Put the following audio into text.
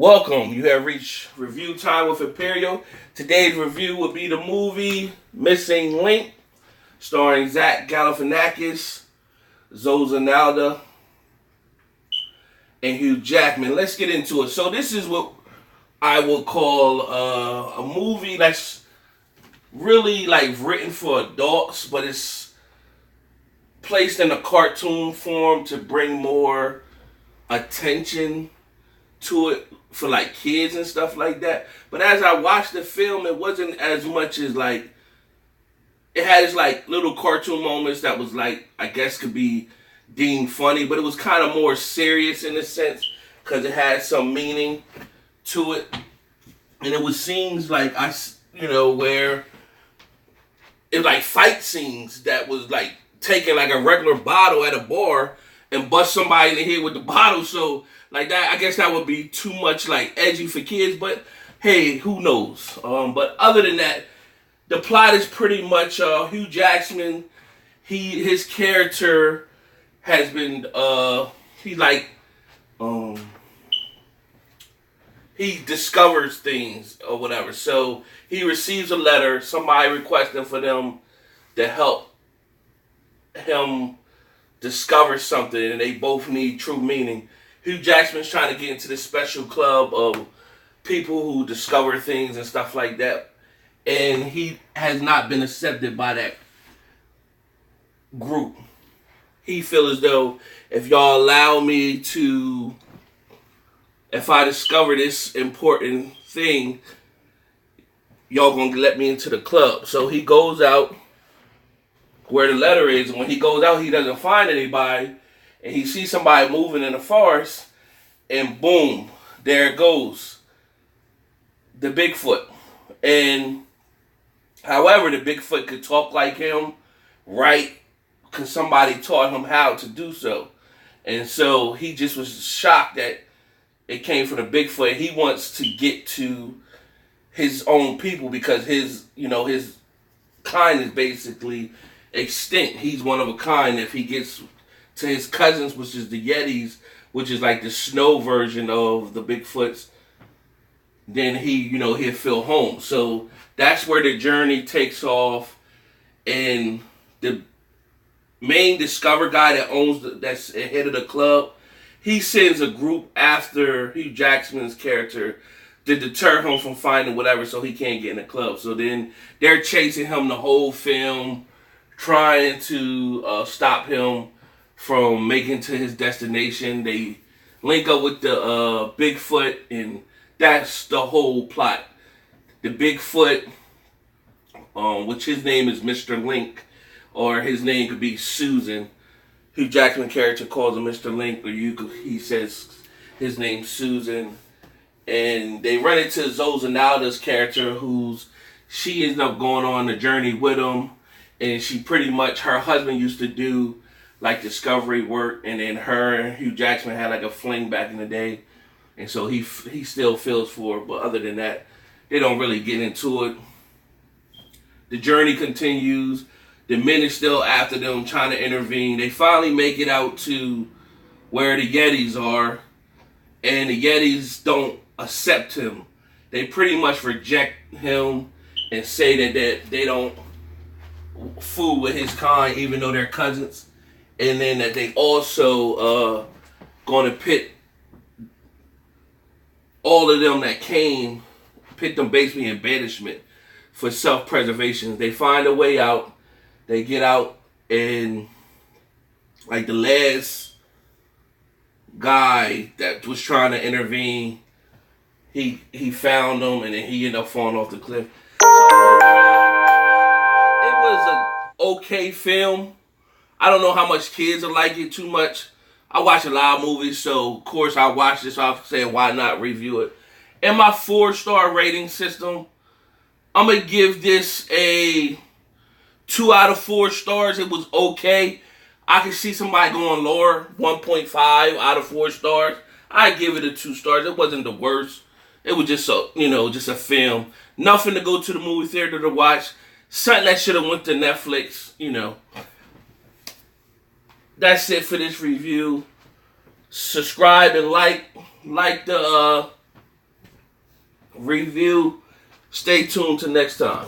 Welcome. You have reached review time with Imperial. Today's review will be the movie Missing Link, starring Zach Galifianakis, Saldana, and Hugh Jackman. Let's get into it. So this is what I would call a movie that's really like written for adults, but it's placed in a cartoon form to bring more attention to it for like kids and stuff like that. But as I watched the film, it wasn't as much as like, it has like little cartoon moments that was like, I guess could be deemed funny, but it was kind of more serious in a sense because it had some meaning to it. And it was scenes like, where it like fight scenes that was like taking like a regular bottle at a bar and bust somebody in the head with the bottle. So like that, I guess that would be too much like edgy for kids, but hey, who knows? But other than that, the plot is pretty much Hugh Jackman. His character has been he discovers things or whatever. So he receives a letter, somebody requesting for them to help him discover something, and they both need true meaning. Hugh Jackman's trying to get into this special club of people who discover things and stuff like that, and he has not been accepted by that group. He feels as though if y'all allow me to, if I discover this important thing, y'all gonna let me into the club. So he goes out where the letter is, and when he goes out, he doesn't find anybody, and he sees somebody moving in the forest, and boom, there it goes, the Bigfoot. And however, the Bigfoot could talk like him, right? Because somebody taught him how to do so. And so he just was shocked that it came from the Bigfoot. He wants to get to his own people because his kind is basically extinct. He's one of a kind. If he gets to his cousins, which is the Yetis, which is like the snow version of the Bigfoots, then he'll feel home. So that's where the journey takes off. And the main Discover guy that's the head of the club, he sends a group after Hugh Jackman's character to deter him from finding whatever, so he can't get in the club. So then they're chasing him the whole film, trying to stop him from making to his destination. They link up with the Bigfoot, and that's the whole plot. The Bigfoot, which his name is Mr. Link, or his name could be Susan. Hugh Jackman character calls him Mr. Link, or he says his name's Susan. And they run into Saldana's character, she ends up going on the journey with him. And she pretty much, her husband used to do like discovery work, and then her and Hugh Jackman had like a fling back in the day. And so he still feels for her, but other than that, they don't really get into it. The journey continues. The men are still after them, trying to intervene. They finally make it out to where the Yetis are, and the Yetis don't accept him. They pretty much reject him and say that they don't fool with his kind, even though they're cousins. And then that they also going to pit all of them that came, pit them basically in banishment for self-preservation. They find a way out. They get out, and like the last guy that was trying to intervene, he found them, and then he ended up falling off the cliff. So it was an okay film. I don't know how much kids will like it too much. I watch a lot of movies, so of course I watch this. So I'm saying, why not review it? In my 4-star rating system, I'm gonna give this a 2 out of 4 stars. It was okay. I can see somebody going lower, 1.5 out of 4 stars. I give it a 2 stars. It wasn't the worst. It was just a film. Nothing to go to the movie theater to watch. Something that should have went to Netflix. That's it for this review. Subscribe and like the review. Stay tuned to next time.